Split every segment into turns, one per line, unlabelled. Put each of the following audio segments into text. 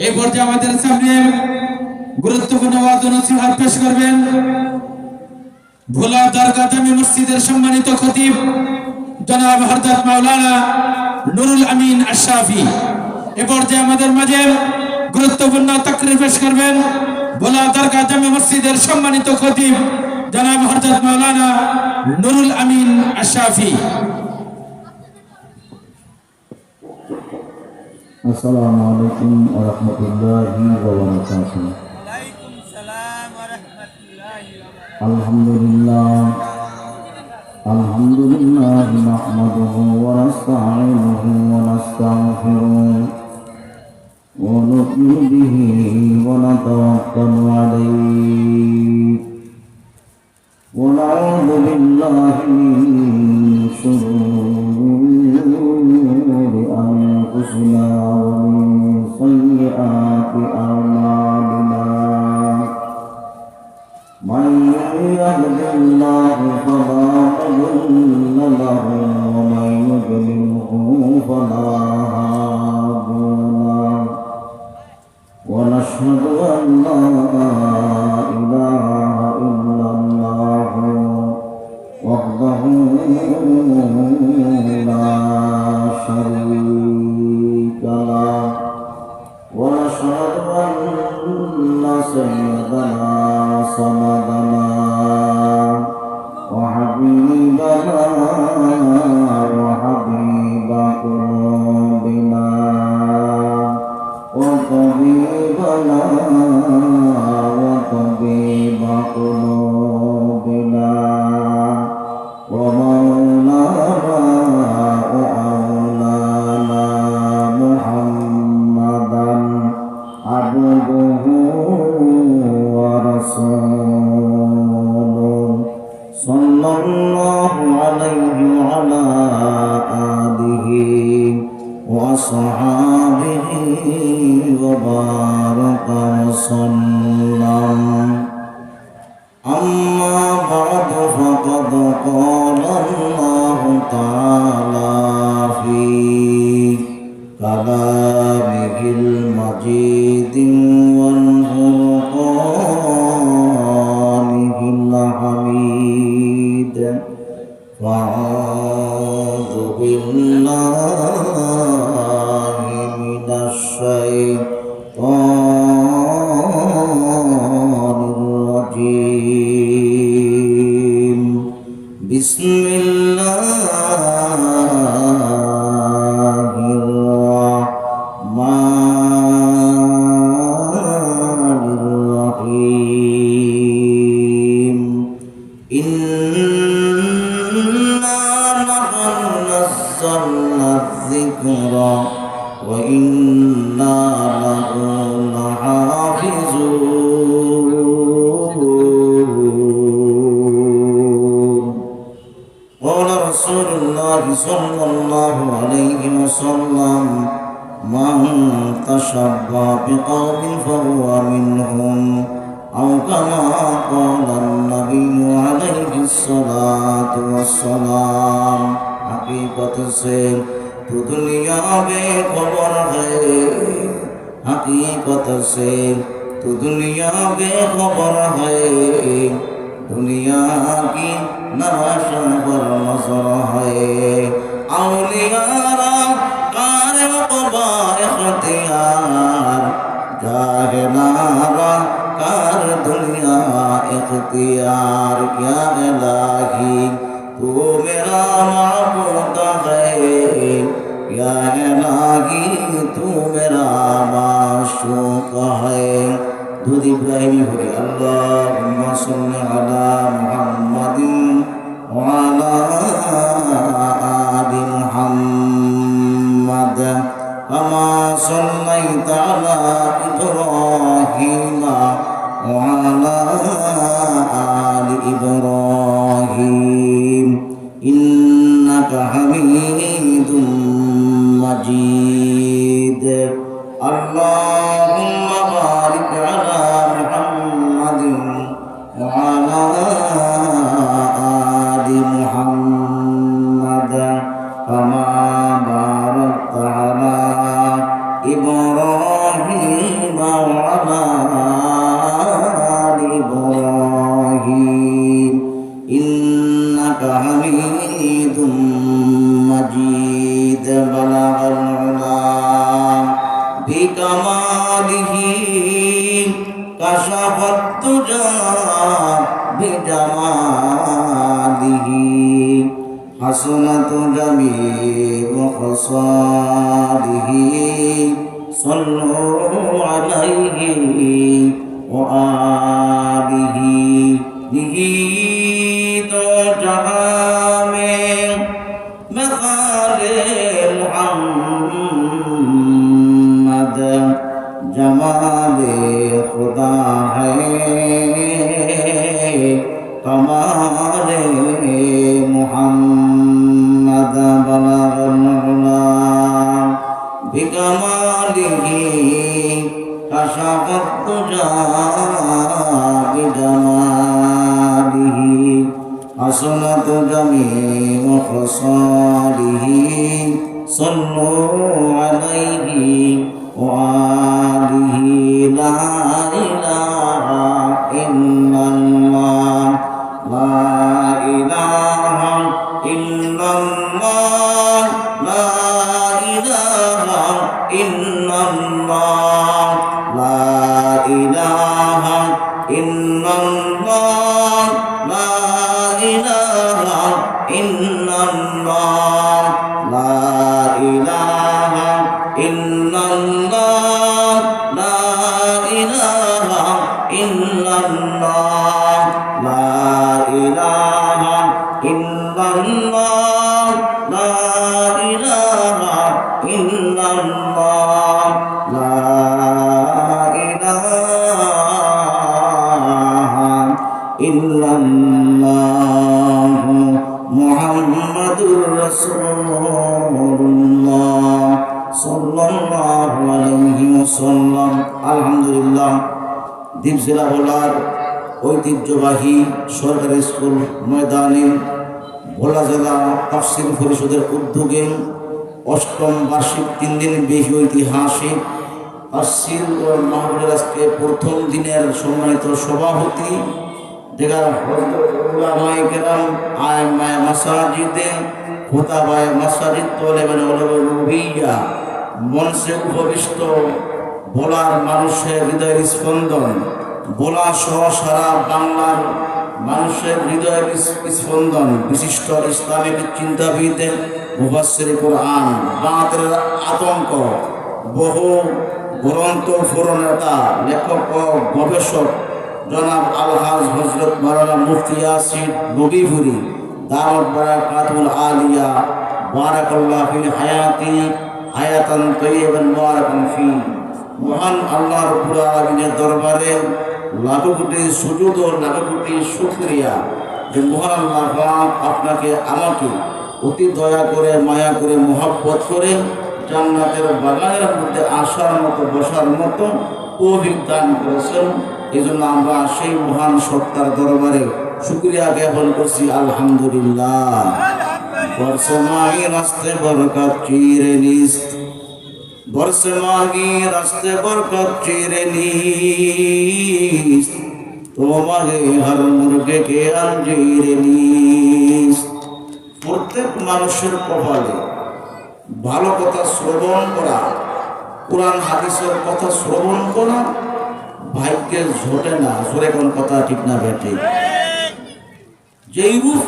এই পর্যায়ে আমাদের সামনে গুরুত্বপূর্ণ ওয়াজ ও নসিহত পেশ করবেন ভোলা দরগা জামে মসজিদের সম্মানিত খতিব জনাব হযরত মাওলানা নুরুল আমিন আশরাফি। এই পর্যায়ে আমাদের মাঝে গুরুত্বপূর্ণ তাকরীর পেশ করবেন ভোলা দরগা জামে মসজিদের সম্মানিত খতিব জনাব হযরত মাওলানা নুরুল আমিন আশরাফি।
আসসালামু আলাইকুম ওয়া রাহমাতুল্লাহি ওয়া বারাকাতুহু।
ওয়ালাইকুম সালাম ওয়া রাহমাতুল্লাহি ওয়া বারাকাতুহু।
আলহামদুলিল্লাহ নাহমাদুহু ওয়া নাস্তাঈনুহু ওয়া নাস্তাগফিরুহু ওয়া নু'মিनु বিহি ওয়া নাতাওয়াক্কালু আলাইহি ওয়া না'উযু বিল্লাহি মিন শুরুরি أنفسنا ومن سيئات أعمالنا من يهد الله فلا مضل له ومن يضلله فلا هادي له ونشهد أن لا إله إلا الله وحده لا شريك له ونشهد أن سيدنا وسندنا وحبيبنا وحبيب قلوبنا وطبيبنا وطبيب قلوبنا ومولانا وأولانا محمدا عبده ورسوله صلى الله عليه وعلى آله وأصحابه وبارك وسلم. أما بعد فقد قال الله تعالى في كلامه المجيد والفرقانه الحميد فأعوذ بالله من الشيطان الرجيم. بسم الله الرحمن الرحيم. إنا نحن نزلنا الذكر وإنا له لحافظون. قال رسول الله صلى الله عليه وسلم من تشبه بقوم فهو منهم أو كما قال النبي عليه الصلاة والسلام. حقیقت سے تو دنیا بے خبر ہے، حقیقت سے تو دنیا بے خبر ہے، دنیا کی نمائش پر نظر ہے. اولیاء کار عقبہ اختیار، جاہلارا کار دنیا اختیار. یا الہی تو میرا معبود ہے، یا الہی تو میرا معشوق ہے. درود ابراہیمی ہو گئی. اللہم صلی علی محمد وعلی آل محمد كما صليت على إبراهيم وعلى آل إبراهيم إنك حميد مجيد. اللهم بارك على محمد وعلى آل محمد كما باركت على إبراهيم وعلى آل إبراهيم إنك حميد مجيد بلغ العلا بكماله كشف الدجى بجماله حسنت جميع خصاله صلوا عليه وآله نهيد جهام مثال محمد جمال خدا ہے کمال محمد بلغ العلا بکمالہ کشف الدجى بجمالہ حسنت جميع خصاله صلوا عليه وآله لا إله إلا الله لا إله إلا الله لا إله إلا الله لا إله إلا الله لا إله إلا الله لا إله إلا الله لا إله إلا الله لا إله إلا الله لا إله إلا الله لا إله إلا الله محمد رسول الله صلى الله عليه وسلم আলহামদুলিল্লাহ দ্বীপ জেলা ভোলার ঐতিহ্যবাহী সরকারি স্কুল ময়দানে ভোলা জেলা তাফসীর পরিষদের উদ্যোগে অষ্টম বার্ষিক 3 দিন ব্যাপী ঐতিহাসিক তাফসীর ও মাহফিলের আজকে প্রথম দিনের সম্মানিত সভাপতি যেখানে উলামায়ে কেরাম আইম্মায়ে মাসাজিদে খুতাবায়ে মাসাজিদ তলেবে রুবিয়া মঞ্চে উপবিষ্ট ভোলার মানুষের হৃদয়ের স্পন্দন ভোলা সহ সারা বাংলার মানুষের হৃদয়ের স্পন্দন বিশিষ্ট ইসলামিক চিন্তাবিদ মুফাসসির কোরআন বাতের আতঙ্ক বহু গ্রন্থ প্রণেতা লেখক ও গবেষক জনাব আলহাজ হযরত মাওলানা মুফতি ইয়াসির নবীপুরী দাওয়াত বারাকাতুল আলিয়া বারাকাল্লাহু ফি হায়াতি হায়াতান তাইয়্যিবান মুবারাকান ফি মহান আল্লাহ রাব্বুল আলামিনের দরবারে লাখো কোটি সুজুদ ও লাখো কোটি শুকরিয়া যে মহান আল্লাহ পাক আপনাকে আমাকে অতি দয়া করে মায়া করে মহব্বত করে জান্নাতের বাগানের মধ্যে আসার মতো বসার মতো তৌফিক দান করেছেন। এই জন্য আমরা সেই মহান সত্তার দরবারে শুকরিয়া জ্ঞাপন করছি আলহামদুলিল্লাহ। বর্ষে মাহি রাস্তে বরকত চিরে নিস বর্ষে মাহি রাস্তে বরকত চিরে নিস তোমাকে হর মুর্গে কে আঞ্জিরে নিস। প্রত্যেক মানুষের কপালে ভালো কথা শ্রবণ করা, কোরআন হাদিসের কথা শ্রবণ করা ভাগ্যে ঝোটে না। জোরে কোন কথা ঠিক না বেটে? যেই রূপ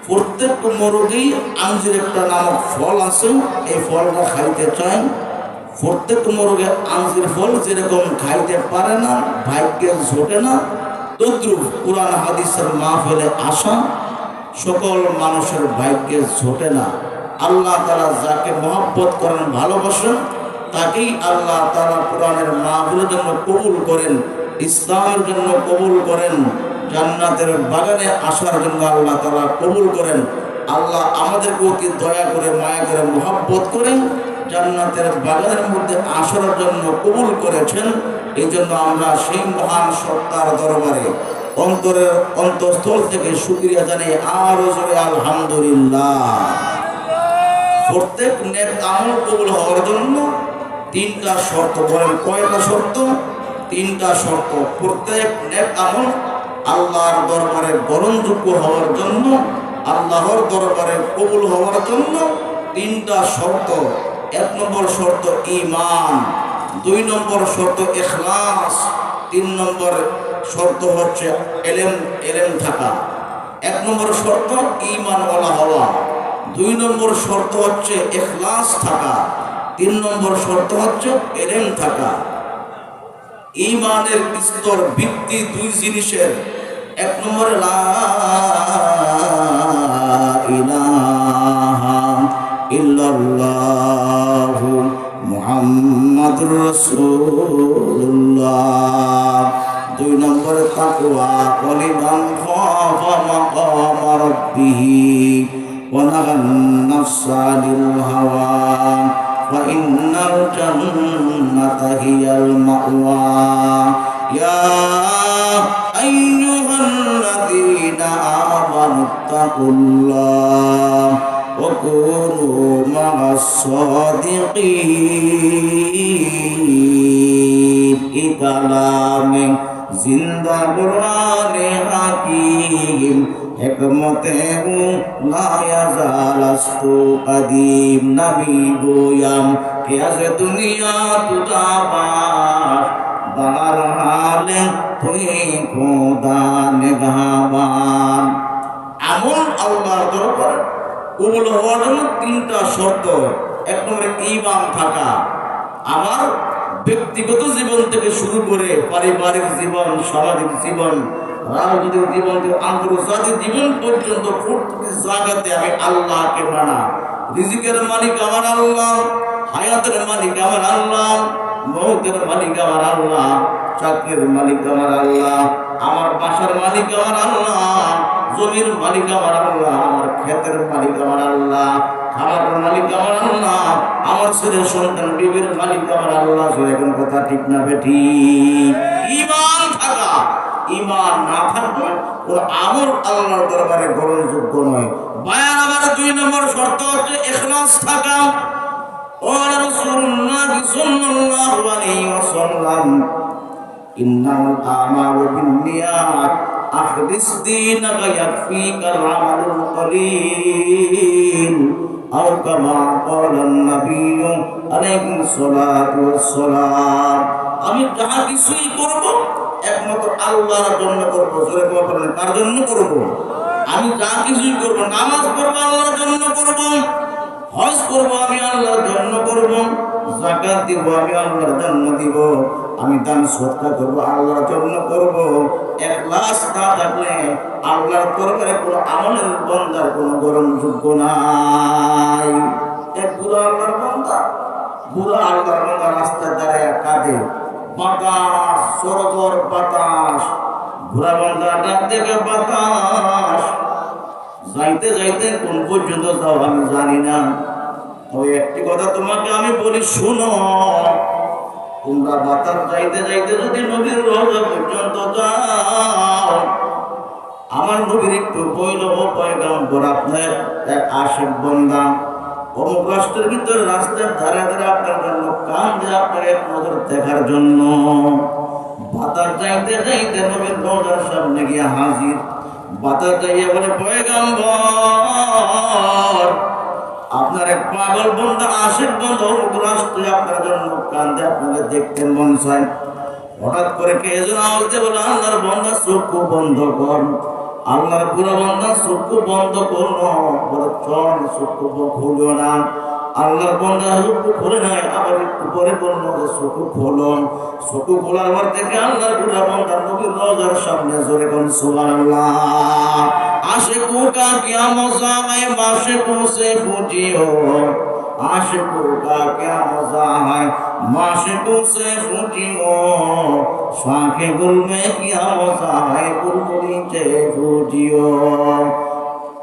প্রত্যেক মরদেই আঞ্জির একটা নামক ফল আছে, এই ফলটা খাইতে চায়। প্রত্যেক মরগে আঞ্জির ফল যেরকম খাইতে পারে না, ভাগ্যে ঝোটে না, তদ্রুপ কোরআন হাদিসের মাহফিলে আসা সকল মানুষের ভাগ্যে ঝোটে না। আল্লাহ তাআলা যাকে মহব্বত করেন, ভালোবাসেন, তাকেই আল্লাহ তাআলা কোরআনের মাহফিলের জন্য কবুল করেন, ইসলামের জন্য কবুল করেন, জান্নাতের বাগানে আসার জন্য আল্লাহ তাআলা কবুল করেন। আল্লাহ আমাদেরকে অতি দয়া করে মায়া করে মহব্বত করেন, জান্নাতের বাগানের মধ্যে আসার জন্য কবুল করেছেন। এই জন্য আমরা সেই মহান সত্তার দরবারে অন্তরের অন্তঃস্থল থেকে শুকরিয়া জানাই আরো জোরে আলহামদুলিল্লাহ। প্রত্যেক নেক আমল কবুল হওয়ার জন্য তিনটা শর্ত। বলেন কয়টা শর্ত? তিনটা শর্ত। প্রত্যেক নেক আমল আল্লাহর দরবারে গ্রহণযোগ্য হওয়ার জন্য, আল্লাহর দরবারে কবুল হওয়ার জন্য তিনটা শর্ত। এক নম্বর শর্ত ঈমান, দুই নম্বর শর্ত ইখলাস, তিন নম্বর শর্ত হচ্ছে এলেম থাকা। এক নম্বর শর্ত ঈমানওয়ালা হওয়া, দুই নম্বর শর্ত হচ্ছে ইখলাস থাকা, তিন নম্বর শর্ত হচ্ছে এলেম থাকা। ঈমানের স্তর ভিত্তি দুই জিনিসের। এক নম্বর লা ইলাহা ইল্লাল্লাহু মুহাম্মাদুর রাসূলুল্লাহ, দুই নম্বরে তাকওয়া, ওয়ালিমান খাফা মাকামা রাব্বিহি ওয়া নাহান নাফসা আনিল হাওয়া ফাইন্নাল জান্নাতা হিয়াল মাওয়া। ইয়া আইয়ুহাল্লাযীনা আমানুত্তাকুল্লাহ ওয়া কুনু মা'আস সাদিকিন। এই কালামে জিন্দা কুরআনে হাকীম হিকমতে লা ইয়াজালাস্তু কাদীম। নবী গোয়াম কে আজ দুনিয়া তুদাবাস বাহার হালে তুই খোদা নেগাবান। আমল আল্লাহর দরবারে কবুল হওয়ার জন্য তিনটা শর্ত। এক নম্বরে ঈমান থাকা। আমার ব্যক্তিগত জীবন থেকে শুরু করে পারিবারিক জীবন, সামাজিক জীবন, রাজনৈতিক জীবন থেকে আন্তর্জাতিক জীবন পর্যন্ত প্রত্যেক জায়গাতে আমি আল্লাহকে মানা। রিজিকের মালিক আমার আল্লাহ, হায়াতের মালিক আমার আল্লাহ, মৌতের মালিক আমার আল্লাহ, চাকরির মালিক আমার আল্লাহ, আমার বাসার মালিক আমার আল্লাহ, জমির মালিক আমার আল্লাহ, আমার ক্ষেতের মালিক আমার আল্লাহ, খাবারের মালিক আমার আল্লাহ, আমার ছেলে সন্তান বিবির মালিক আমার আল্লাহ। এখন কথা ঠিক না বেঠি? ঈমান থাকা। ঈমান না থাকলে ও আমল আল্লাহর দরবারে গ্রহণযোগ্য নয়। বায়ান আমার দুই নম্বর শর্ত হচ্ছে ইখলাস থাকা। قال رسول الله صلى الله عليه وسلم إنما الأعمال بالنيات أخلص دينك يكفيك العمل القليل أو كما قال النبي عليه الصلاة والسلام। আমি যাহা কিছুই করব একমাত্র আল্লাহর জন্য করব। জোরে বলেন কার জন্য করব? আমি যা কিছুই করব, নামাজ পড়ব আল্লাহর জন্য করব, হজ করব আমি আল্লাহর জন্য করব, যাকাত দিব আমি আল্লাহর জন্য দিব, আমি দান সদকা করব আল্লাহর জন্য করব। ইখলাস না থাকলে আল্লাহর দরবারে কোনো আমলের বান্দার কোনো গ্রহণযোগ্য নাই। এক বুড়ো আল্লাহর বান্দা, বুড়ো আল্লাহর বান্দা রাস্তায় দাঁড়ায় কাঁদে, বাতাস সরগর বাতাস, বুড়া বান্দা ডাক দেখে বাতাস, যাইতে যাইতে কোন পর্যন্ত যাও আমি জানি না। ওই একটি কথা তোমাকে আমি বলি, শুনো, তোমরা বাতাস যাইতে যাইতে যদি নবীর রওজা পর্যন্ত যাও, আমার নবীর একটু বইল, ও পয়গম্বর আপনার এক আশিক বান্দা অমুক রাষ্ট্রের ভিতরে রাস্তার ধারে ধারে আপনার জন্য কান্দে, আপনার এক নজর দেখার জন্য। বাতাস যাইতে যাইতে নবীর রওজার সামনে গিয়ে হাজির। বাতাস যাইয়া বলে, পয়গম্বর আপনার এক পাগল বন্ধু আশিক বন্ধু অমুক রাষ্ট্রে আপনার জন্য কান্দে, আপনাকে দেখতে মন চায়। হঠাৎ করে কে যেন আওয়াজ দিয়ে বলে, আল্লাহর বান্দা চক্ষু বন্ধ কর। আল্লাহর পুরো বান্দা চক্ষু বন্ধ করলো, বলে চল চক্ষু খুলিও না। আল্লাহর বান্দা চক্ষু খুলে নাই, আবার একটু পরে বললো যে চক্ষু খোলো। চক্ষু খোলার পর থেকে আল্লাহর পুরো বান্দা নবীর রওজার সামনে জোরে কোন সুবহানাল্লাহ। आशिकों का क्या मजा है माशिकों से पूछियो, आशिकों का क्या मजा है माशिकों से पूछियो, शाखे गुल में क्या मजा है बुलबुली से पूछियो,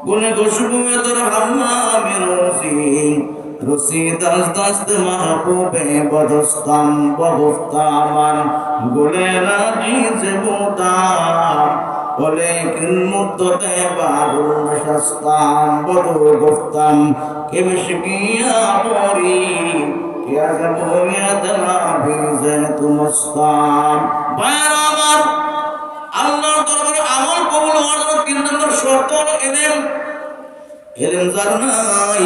गुने खुशबू में तो हम्मा में रुसी दस दस्त महबूबे बदस्ताम बगुफ्तामान गुले राजी से बूताम ولكن مدته بارul nashastam bodo guftam ke mishkiya bori ইয়াজমুয়াদনা বিজাতু মুস্তাম। বাইরা আমার, আল্লাহর দরবারে আমল কবুল হওয়ার জন্য 3 নম্বর শর্ত হলো ইলম। ইলম যার নাই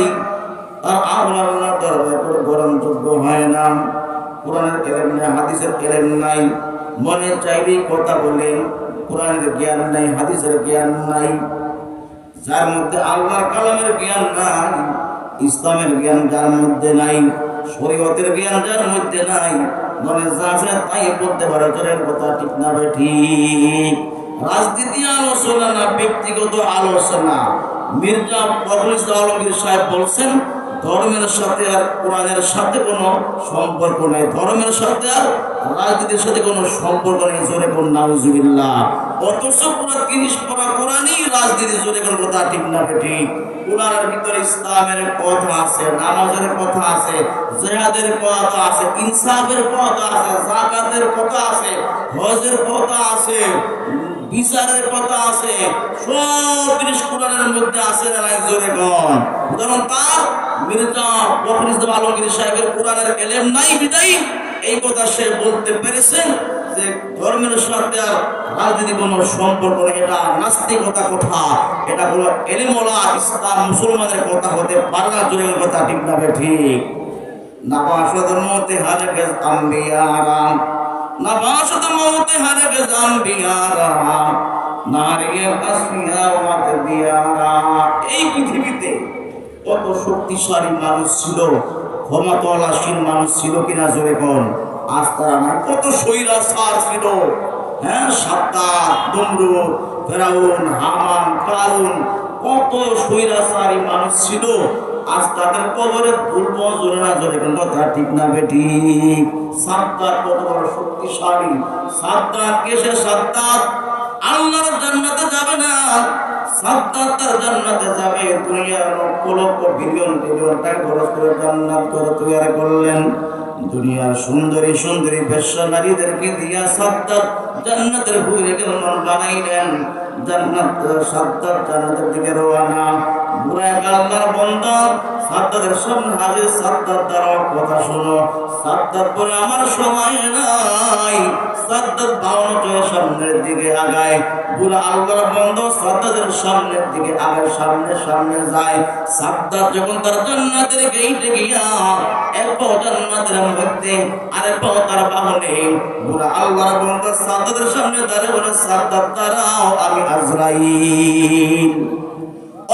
আর আমল আল্লাহর দরবারে গ্রহণযোগ্য হয় না। কোরআনের ইলম নাই, হাদিসের ইলম নাই, মনে চাইলেই কথা বলে, কোরআনের জ্ঞান নাই, হাদিসের জ্ঞান নাই, যার মধ্যে আল্লাহর কালামের জ্ঞান নাই, ইসলামের জ্ঞান যার মধ্যে নাই, শরীয়তের জ্ঞান যার মধ্যে নাই, মনে যা আছে তাই বলতে পারে, জোরের কথা ঠিক না ঠিক? রাজনীতি আলোচনা না ব্যক্তিগত আলোচনা। মির্জা ফখরুল ইসলাম আলমগীর সাহেব বলছেন, ধর্মের সাথে আর কোরআনের সাথে কোনো সম্পর্ক নেই, ধর্মের সাথে আর রাজনীতির সাথে কোনো সম্পর্ক নেই। জোরে কোন নাউজুবিল্লাহ। অথচ পুরো 30 পড়া কোরআনই রাজনীতি। জোরে কোন কথা ঠিক না ঠিক? কোরআনের ভিতরে ইসলামের কথা আছে, নামাজের কথা আছে, জিহাদের কথা আছে, ইনসাফের কথা আছে, যাকাতের কথা আছে, হজের কথা আছে, বিচারের কথা আছে, সব জিনিস কোরআনের মধ্যে আছে না নাই? জোরে কোন। কারণ তার মির্জা ফখরুল ইসলাম আলমগীর সাহেবের কোরআনের ইলম নাই বিদায়ী এই কথা সে বলতে পেরেছেন যে ধর্মের সাথে আর রাজনীতি কোনো সম্পর্ক নেই। এটা নাস্তিকতা কথা, এটা কোনো এলিমওয়ালা ইসলাম মুসলমানের কথা হতে পারে না। জোরে কথা ঠিক না ঠিক? নাবাশাতুল মউতে হালাকে আম্বিয়ারা, নাবাশাতুল মউতে হালাকে আম্বিয়ারা, নারিয়ে আসফিয়া ওয়া তাবিয়ারা। এই পৃথিবীতে কত শক্তিশালী মানুষ ছিল, ক্ষমতাওয়ালাশীল মানুষ ছিল কিনা? জোরে কোন। আজ তারা নাই। কত স্বৈরাচার ছিল, হ্যাঁ, সাদ্দাত, নমরুদ, ফেরাউন, হামান, কারুন, কত স্বৈরাচারী মানুষ ছিল। আজ তাদের কবরে তুলব। জোরে না জোরে কোন কথা ঠিক না বেঠিক? সাদ্দাত কত বড় শক্তিশালী। সাদ্দাত কেসে? সাদ্দাত আল্লাহর জান্নাতে যাবে না, সাদ্দাত তার জান্নাতে যাবে। দুনিয়ার লক্ষ লক্ষ বিলিয়ন বিলিয়ন টাকা খরচ করে জান্নাত করে তৈরি করলেন। দুনিয়ার সুন্দরী সুন্দরী বেশ্যা নারীদেরকে দিয়া সাদ্দাত জান্নাতের হুইলে কেমন বানাইলেন। জান্নাত সাদ্দাত জান্নাতের দিকে রওনা। বুড়া আল্লাহর বান্দা সাদ্দাতের সামনে হাজির। সাদ্দাত দ্বারা কথা শোনো। সাদ্দাত বলে আমার সময় নাই। সাদ্দাত ভাবনা চলে সামনের দিকে আগায়। বুড়া আল্লাহর বান্দা সাদ্দাতের সামনের দিকে আগায়, সামনে সামনে যায়। সাদ্দাত যখন তার জান্নাতের গেইটে গিয়া এক পাও জান্নাতের মধ্যে আরেক পাও তার বাহনে, বুড়া আল্লাহর বান্দা সাদ্দাতের সামনে দাঁড়িয়ে বলে, সাদ্দাত দাঁড়াও, আমি আজরাইল।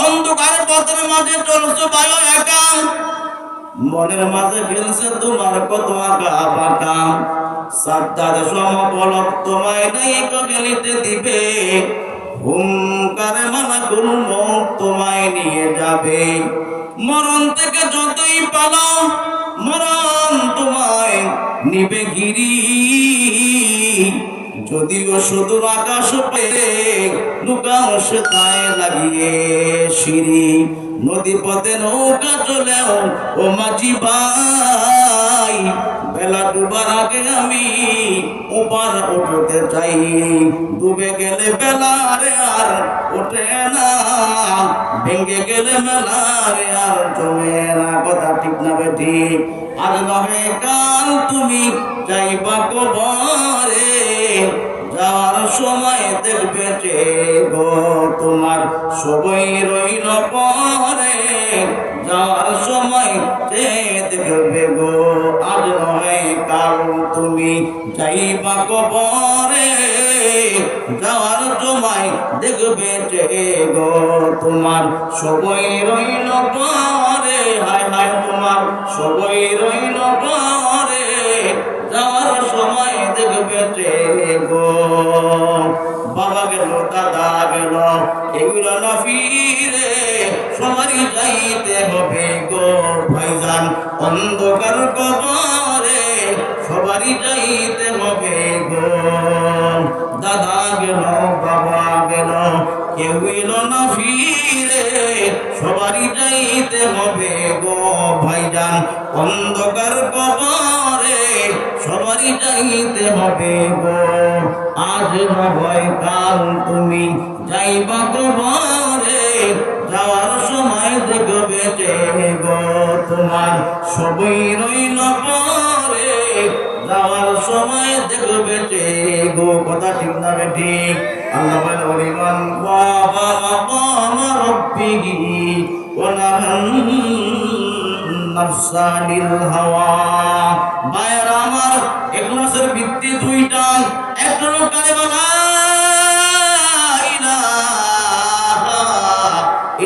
অন্ধকারের পথের মাঝে চলছো বায়ু একা, মনের মাঝে ফেলছে তোমার কত আঁকা বাঁকা। সাদ্দাত সমপলক তোমায় নাই গেলিতে দিবে, হুঙ্কারে মানা করুন তোমায় নিয়ে যাবে। মরণ থেকে যতই পালাও মরণ তোমায় নিবে গিরি। যদিও সুদূর আকাশ পেয়ে লুকাও সে তাই লাগিয়ে সিঁড়ি। নদী পথে নৌকা চলেও ও মাঝি ভাই, বেলা ডুবার আগে আমি ওপার উঠতে চাই। ডুবে গেলে বেলা রে আর ওঠে না, ভেঙে গেলে মেলা রে আর জমে না। কথা ঠিক না বেঠিক? আর নহে কাল তুমি যাইবা কবরে, যাওয়ার সময় দেখবে যে গো তোমার সবই রইল পরে। যাওয়ার সময় যে দেখবে গো আজ নয় কাল তুমি যাইবা কবরে। যাওয়ার সময় দেখবে যে গো তোমার সবই রইল পরে। হায় হায় তোমার সবই রইল পরে। যাওয়ার সময় দেখবে যে গো। বাবা গেল, দাদা গেল, এগুলো না ফিরে, সবারই যাইতে হবে গো ভাইজান অন্ধকার কবরে। সবারই যাইতে হবে গো। দাদা গেল, বাবা গেল, কেউ এল না ফিরে, সবারই যাইতে হবে গো ভাইজান অন্ধকার কবরে। সবারই যাইতে হবে গো। আজ নয় কাল তুমি যাইবা কবরে। যাওয়ার সময় দেখবে যে গো তোমার তোমার সবই রইল পরে যাওয়ার সময় দেখবে গো কথা ঠিক না ঠিক আল্লাহ বলে ওরিমান বাবা মাকামা রাব্বিহি ওয়া নাহান নাফসানিল হাওয়া ভাইরা আমার ইখলাসের ভিত্তি দুইটা একটা হলো কালিমা লা ইলাহা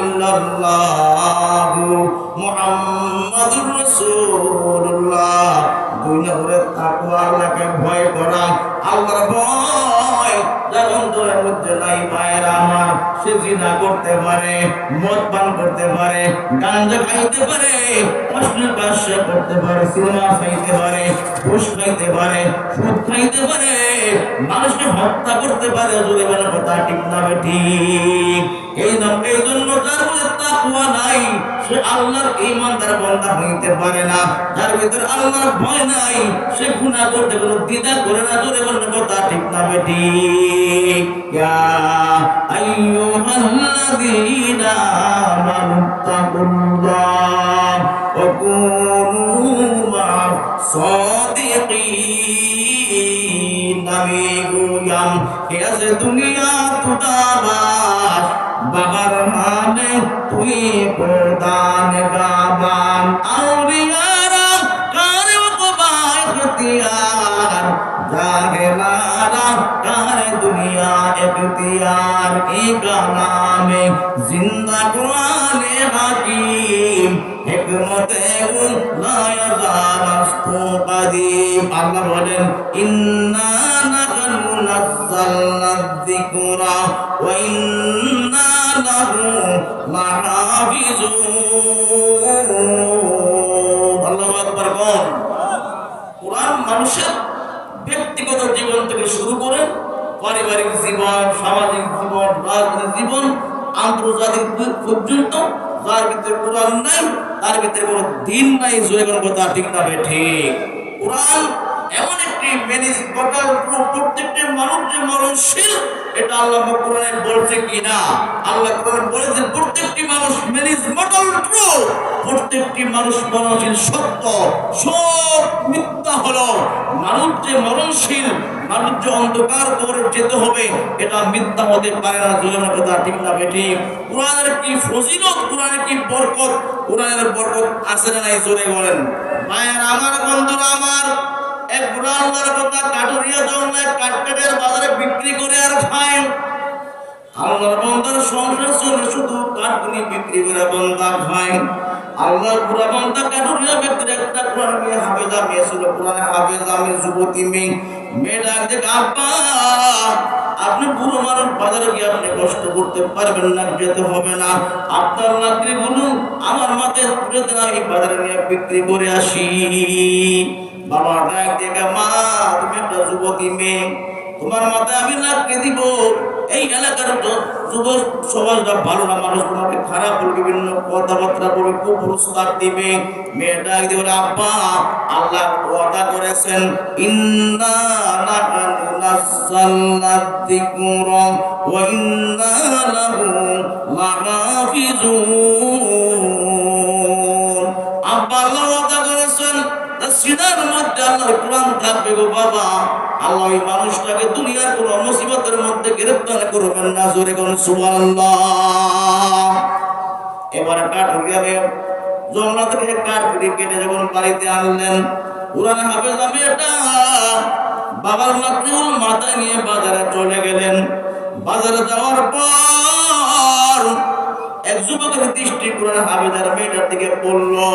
ইল্লাল্লাহু মুহাম্মাদুর রাসূলুল্লাহ দুই নম্বরে তাকওয়া আল্লাহকে ভয় করা আল্লাহর ভয় যার অন্তরের মধ্যে নাই ভাইরা আমার সে জিনা করতে পারে মদ পান করতে পারে গাঁজা খাইতে পারে অশ্লীল কাজ করতে পারে সিনেমা খাইতে পারে ঘুষ খাইতে পারে সুদ খাইতে পারে মানুষকে হত্যা করতে পারে যদি বলে কথা ঠিক না ঠিক এই জন্য যার মধ্যে তাকওয়া নাই সে আল্লাহর ঈমানদার বান্দা হইতে পারে না যার ভিতরে আল্লাহর ভয় নাই সে গুনাহ করতে কোনো দ্বিধা করে না যদি বলে কথা ঠিক না ঠিক ইয়া আইয়ুহাল্লাযীনা আমানু তাকুল্লাহ ওয়া কুনু মা'আস সাদিকিন নবী গুয়াম হেজ দুনিয়া তুদাবাস বাবার মানে তুই প্রদান গাবান আউলিয়ারা কারে কবায় ইখতিয়ার জাহেলারা কারে দুনিয়া ইখতিয়ার এই কালামে জিন্দা কুরআনে হাকিম হিকমতে লা ইয়াজালাস্তু কাদিম আল্লাহ বলেন ইন্না নাহনু নাযালনা যিকরা ওয়া ইন্না লাহু লাহাফিজুন আল্লাহু আকবার কোন কুরআন মানুষের ব্যক্তিগত জীবন থেকে শুরু করে পারিবারিক জীবন সামাজিক জীবন রাজনৈতিক জীবন আন্তর্জাতিক পর্যন্ত যার ভিতরে কোরআন নাই তার ভিতরে কোনো দিন নাই জোরে কোনো কথা ঠিক না ঠিক কোরআন এমন একটি ম্যানেজ টোটাল প্রত্যেকটা মানুষ যে মরণশীল এটা আল্লাহ কোরআনে বলছে কিনা আল্লাহ কোরআনে বলেছেন প্রত্যেকটি মানুষ ম্যানেজ মডেল ট্রু প্রত্যেকটি মানুষ মরণশীল সত্য সব মিথ্যা হলো মানুষ যে মরণশীল মানুষ যে অন্ধকার কবরে যেতে হবে এটা মিথ্যা হতে পারে না জোরের কথা ঠিক না ঠিক কোরআনের কি ফজিলত কোরআনের কি বরকত কোরআনের বরকত আছে না নাই জোরে বলেন মায়ের আমার বন্ধুরা আমার এক বুড়া আল্লাহর কথা কাটুরিয়া জঙ্গলে কাটকাটের বাজারে বিক্রি করে আর খায় আল্লাহর বান্দার সংসার চলে শুধু কাটকুনি বিক্রি করে বান্দা খায় আল্লাহর বুড়া বান্দা কাটুরিয়া ব্যক্তির একটা কোরআন মেয়ে হাফেজা মেয়ে ছিল কোরআনে হাফেজা মেয়ে যুবতী মেয়ে ডাক দেখ আব্বা আপনি বুড়ো মানুষ বাজারে গিয়ে আপনি কষ্ট করতে পারবেন না যেতে হবে না আপনার লাকড়ি বলুন আমার মাথায় তুলে দেন আমি বাজারে নিয়ে বিক্রি করে আসি বাবা ডাক দেখে মা তুমি একটা যুবতী মেয়ে তোমার মাথায় আমি লাকড়ি দিব এই এলাকার যুবক সমাজটা ভালো না মানুষ তোমাকে খারাপ বলবে বিভিন্ন কথাবার্তা বলবে কুপুরস্কার দিবে মেয়ে ডাক দিয়ে বলে আব্বা আল্লাহ ওয়াদা করেছেন ইন্না নাহনু নাযালনা যিকরা ওয়া ইন্না লাহু লাহাফিজুন আব্বা আল্লাহ ওয়াদা করেছেন সিনার মধ্যে আল্লাহর কোরআন থাকবে গো বাবা আল্লাহ ওই মানুষটাকে দুনিয়ার কোন মুসিবতের মধ্যে গ্রেফতার করবেন না জোরে কোন সুবহানাল্লাহ এবারে কাঠুরিয়া জঙ্গল থেকে কাঠুরি কেটে যখন বাড়িতে আনলেন কোরআনে হাফেজ আমি এটা বাবার লাকড়িউল মাথায় নিয়ে বাজারে চলে গেলেন বাজারে যাওয়ার পর এক যুবকের দৃষ্টি কোরআনে হাফেজের মেয়েটার দিকে পড়লো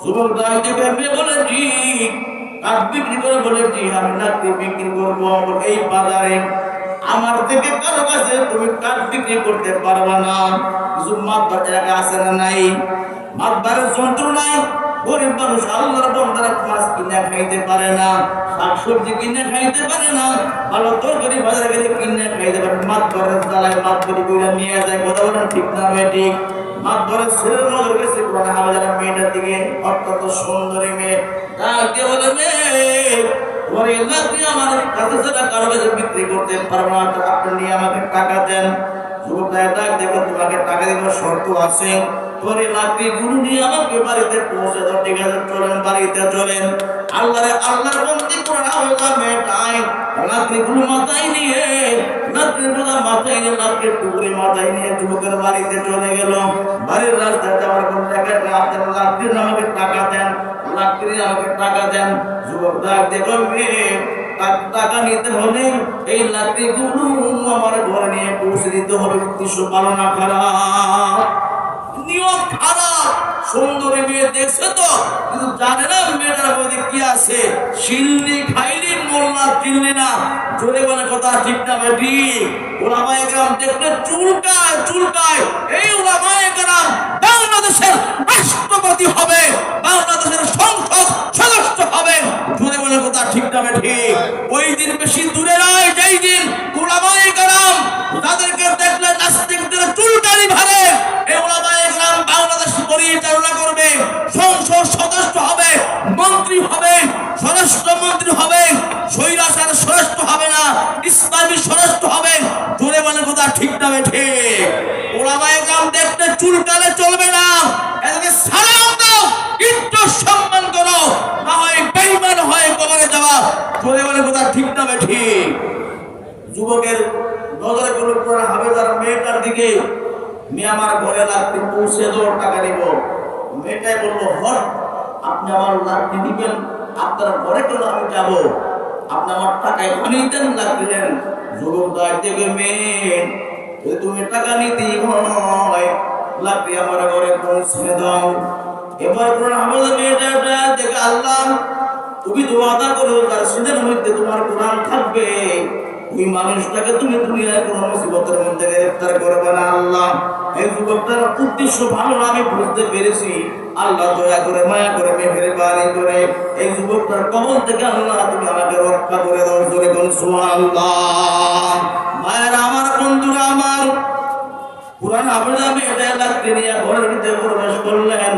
যুবক ডাক দিকে মেয়ে বলে জি কাঠ বিক্রি করে বলে জি আমি লাকড়ি বিক্রি করবো এই বাজারে আমার থেকে কারো কাছে তুমি কাঠ বিক্রি করতে পারবা না কিছু মাতবার এলাকা আছে না নাই মাতবারের যন্ত্র নাই গরিব মানুষ আল্লাহর বান্দারা মাছ কিনে খাইতে পারে না শাকসবজি কিনে খাইতে পারে না ভালো তরকারি বাজারে গেলে কিনে খাইতে পারে মাতবারের জ্বালায় মাতবারি কইরা নিয়ে যায় কথা বলেন ঠিক না ভাই ঠিক মাতবারের ছেলের নজর গেছে কোরআন হাফেজের মেয়েটার দিকে অত্যন্ত সুন্দরী মেয়ে ডাক দিয়ে বলে মেয়ে ওরে লাকড়ি আমার কাছে ছাড়া কারো কাছে বিক্রি করতে পারবো না আপনি নিয়ে আমাকে টাকা দেন যুবক ডাক দেখো তোমাকে টাকা দেওয়ার শর্ত আছে পরে লাকড়ি গুরু নিয়ে আমাকে বাড়িতে পৌঁছে দাও। ঠিক আছে, চলেন, বাড়িতে চলেন। আল্লাহর বন্দি কোরআন আওয়াজ মেটাই লাকড়ি গুলো মাথায় নিয়ে লাকড়ির বোঝা মাথায় নিয়ে লাকড়ির টুকরি মাথায় নিয়ে যুবকের বাড়িতে চলে গেল। বাড়ির রাস্তায় যাওয়ার পর দেখেন লাকড়ির আমাকে টাকা দেন, লাকড়ি আমাকে টাকা দেন। যুবক ডাক দেখো মেয়ে, টাকা নিতে হলে এই লাকড়ি গুলো আমার ঘরে নিয়ে পৌঁছে দিতে হবে। উদ্দেশ্য ভালো না খারাপ, নিয়ম খারাপ। সুন্দরী মেয়ে দেখছে তো, কিন্তু জানে না মেয়েটার মধ্যে কি আছে। শিল্লি খাইলি মোল্লা চিল্লি না, জোরে বলে কথা ঠিক না বেটি। ওলামায়ে কেরাম দেখলে চুলকায় চুলকায়। এই ওলামায়ে কেরাম বাংলাদেশের রাষ্ট্রপতি হবে, বাংলাদেশের সংসদ সদস্য হবে। জোরে বলে কথা ঠিক না বেটি। ওই দিন বেশি দূরে নয়, যেই দিন ওলামায়ে কেরাম তাদেরকে দেখলে নাস্তিকদের চুলকানি ভারে। এই ওলামায়ে কেরাম বাংলাদেশ পরিচালনা করবে, সংসদ সদস্য হবে, মন্ত্রী হবে, স্বরাষ্ট্রমন্ত্রী হবে। স্বৈরাচার স্বরাষ্ট্র হবে না, ইসলামী স্বরাষ্ট্র হবে। জোরে বলে কথা ঠিক না বেঠে। ওলামায়ে কেরাম দেখতে চুলকালে চলবে না, এদেরকে সালাম দাও, একটু সম্মান করো, না হয় বেঈমান হয়ে কবরে যাওয়া। জোরে বলে কথা ঠিক না বেঠে। যুবকের নজরে কোনো কোরআন হাফেজার মেয়েটার দিকে, মেয়ে আমার ঘরে লাকড়ি পৌঁছে দাও, টাকা নিব। মেয়েটাই বললো, হট, আপনি আমার লাকড়ি দিবেন, আপনার ঘরে কেন আমি যাব? আপনি আমার টাকা এখানেই দেন, লাকড়ি দেন। যুবক ডাক দেবে, মেয়ে যদি তুমি টাকা নিতেই হয় লাকড়ি আমার ঘরে পৌঁছে দাও। এবার কোরআন হাফেজ মেয়েটা দেখে, আল্লাহ তুমি তো ওয়াদা করো তার সিনের মধ্যে তোমার কোরআন থাকবে, ওই মানুষটাকে তুমি দুনিয়ার কোন মুসিবতের মধ্যে গ্রেফতার করবে না। আল্লাহ, এই যুবকটার উদ্দেশ্য ভালো না আমি বুঝতে পেরেছি। আল্লাহ দয়া করে মায়া করে মেহেরবানি করে এই যুবকটার কবল থেকে আল্লাহ তুমি আমাকে রক্ষা করে দাও। জোরে বলুন সুবহানাল্লাহ। মায়েরা আমার, বন্ধুরা আমার, কোরআন হাফেজ মেয়েটা লাকড়ি নিয়ে ঘরের ভিতরে প্রবেশ করলেন।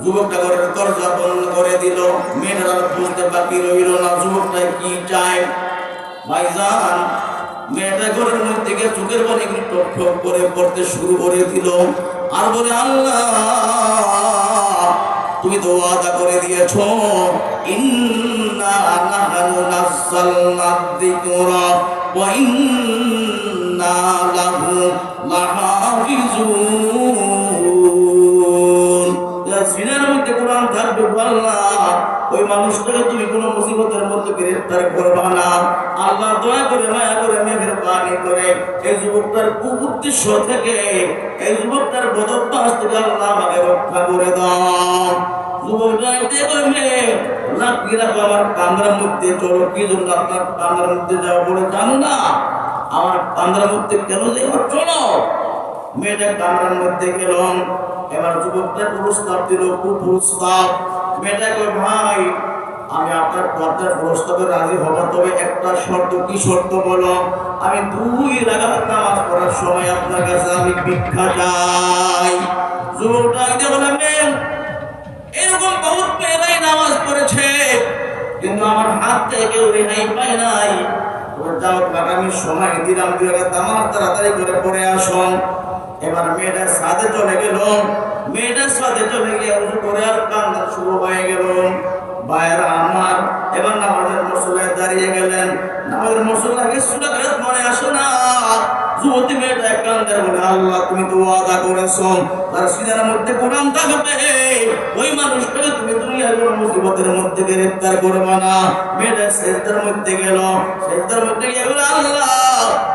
যুবকটা ঘরের দরজা বন্ধ করে দিল। মেয়েটা বুঝতে বাকি রইল না যুবকটা কি চায়। ভাইজান, মেয়েটা ঘরের মধ্যে গিয়ে চোখের পানি টপ টপ করে পড়তে শুরু করে দিল। আর বলে, আল্লাহ তুমি তো ওয়াদা করে দিয়েছো, ইন্না নাহনু নাযালনা যিকরা ওয়া ইন্না লাহু লাহাফিজুন। সিনার মধ্যে কোরআন থাকবে, আল্লাহ ওই মানুষটাকে তুমি কোন মুসিবতের মধ্যে গ্রেফতার করবা না। আল্লাহ দয়া করে মায়া করে মেহেরবানি করে এই যুবকটার কুউদ্দেশ্য থেকে, এই যুবকটার বদঅভ্যাস থেকে আল্লাহ আমাকে রক্ষা করে দাও। যুবকটা দেখবে লাকড়ি রাখো আমার কামরার মধ্যে। চলো, কি জন্য আপনার কামরার মধ্যে যাওয়া বলে জানো না? আমার কামরার মধ্যে কেন যাইবা? চলো। মেয়েটা কামরার মধ্যে গেল। এবার যুবকটা প্রস্তাব দিল, কুপ্রস্তাব। মেয়েটা কই, ভাই আমি আপনার কথার প্রস্তাবে রাজি হব, তবে একটা শর্ত। কি শর্ত বলো? আমি 2 রাকাত নামাজ পড়ার সময় আপনার কাছে আমি ভিক্ষা চাই। যুবকটা বলে, মেয়ে এরকম বহুত মেয়েরাই নামাজ পড়েছে, কিন্তু আমার হাত থেকে কেউ রেহাই পায় নাই। যাও, আমি সময় দিলাম, 2 রাকাত নামাজ তাড়াতাড়ি করে পড়ে আসুন। এবার মেয়েটার সাথে চলে গেল। মেয়েটার সাথে চলে গিয়ে উজু করে আর কান্না শুরু হয়ে গেল। ভাইরা আমার, এবার নামাজের মুসল্লায় দাঁড়িয়ে গেলেন। নামাজের মুসল্লাকে সূরা কারাত মনে আসে না। যুবতী মেয়েটা কান্দে বলে, আল্লাহ তুমি তো ওয়াদা করেছো তার সিনার মধ্যে কোরআন থাকবে, ওই মানুষটাকে তুমি দুনিয়ার কোন মুসিবতের মধ্যে গ্রেফতার করবে না। মেয়েটা সেজদার মধ্যে গেল। সেজদার মধ্যে গিয়ে বলে, আল্লাহ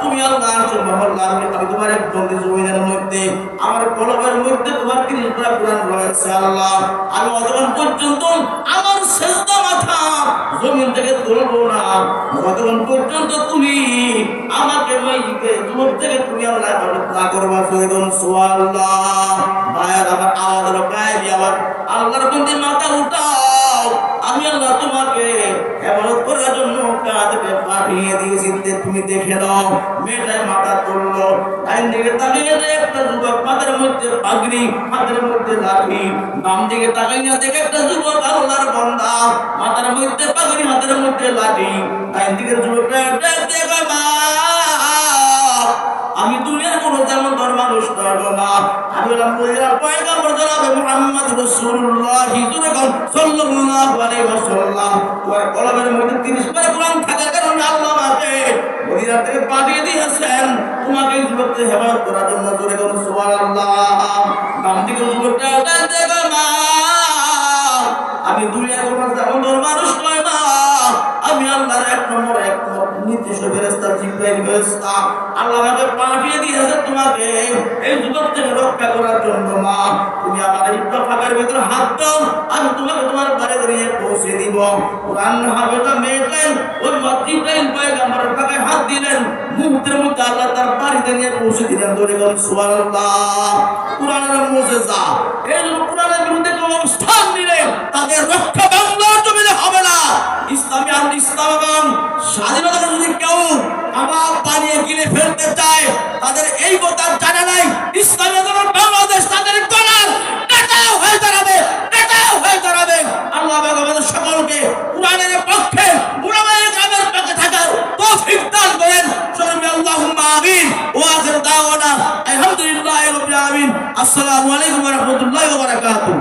তুমি আল্লাহ আরশের মহল্লা, আমি তোমার এক বন্দী জমিনের মধ্যে, আমার কলবের মধ্যে তোমার 30 পারা কোরআন রয়েছে। আল্লাহ, আমি অতক্ষণ পর্যন্ত আমার সেজদা মাথা জমিন থেকে তুলবো না, যতক্ষণ পর্যন্ত তুমি আমাকে ওই যুবক থেকে তুমি আল্লাহ ইবাদত না করবা। সুবহানাল্লাহ। ভাইয়ার আমার আওয়াজ হলো, গায়ে আবার আল্লাহর বন্দী মাথা উঠাও, আমি আল্লাহ তোমাকে ইবাদত করার জন্য কাঁধে পাঠিয়ে দিয়েছি, তুমি দেখে নাও। মেয়েটার মাথা তুললো, ডাইন দিকে তাকিয়ে একটা যুবক মাথার মধ্যে পাগড়ি, হাতের মধ্যে লাঠি। বাম দিকে তাকাইয়া দেখে একটা যুবক আল্লাহর বান্দা, মাথার মধ্যে পাগড়ি, হাতের মধ্যে লাঠি। ডাইন দিকের যুবকটা দেখে, মা আমি দুনিয়ার কোনো যেমন ধর মানুষ ধরবো না, আমি হলাম পয়গম্বর রাসূলুল্লাহ সাল্লাল্লাহু আলাইহি ওয়াসাল্লাম ওই কলমের মধ্যে 30 পারা কোরআন থাকার কারণে আল্লাহ আমাকে মদিনা থেকে পাঠিয়ে দিয়েছেন তোমাকে এই যুবককে হেফাজত করার জন্য। জোরে বলুন সুবহানাল্লাহ। বাম দিকে যুবকটা ডাকতে মা, আমি দুনিয়ার কোনো মানুষ নয় মা, আমি আল্লাহর এক নম্বর নির্দিষ্ট ফেরেশতা জিবরাইল ফেরেশতা। আল্লাহ আমাকে পাঠিয়ে দিয়েছে তোমাকে এই যুবক থেকে রক্ষা করার জন্য। মা তুমি আমার ইবনে ফাঁকের ভিতরে হাত দাও, আমি তোমাকে তোমার বাড়িতে নিয়ে পৌঁছে দিব। কোরআন হাফেজা মেয়েটাই ওই জিবরাইল পয়গম্বরের ফাঁকে হাত দিলেন, মুহূর্তের মধ্যে আল্লাহ তার বাড়িতে নিয়ে পৌঁছে দিলেন। ধরে বলুন সুবহানাল্লাহ। কোরআনের মুজিজা। এই জন্য কোরআনের বিরুদ্ধে কেউ অবস্থান নিলে তাদের রক্ষা বাংলার জমিনে হবে না। ইসলামী ইসলাম এবং স্বাধীনতা যদি কেউ আবার বানিয়ে গিলে ফেলতে চায়, তাদের এই কথা জানা নাই ইসলামী আন্দোলন বাংলাদেশ তাদের গলার নেতাও হয়ে দাঁড়াবে, নেতাও হয়ে দাঁড়াবে। আল্লাহ আমাদের সকলকে কোরআনের পক্ষে, উলামায়ে কেরামের পক্ষে থাকার তৌফিক দান করেন। সকলে আল্লাহুম্মা আমিন। ওয়া আখির দাওয়ানা আলহামদুলিল্লাহি রাব্বিল আলামিন। আসসালামু আলাইকুম ওয়া রাহমাতুল্লাহি ওয়া বারাকাতুহু।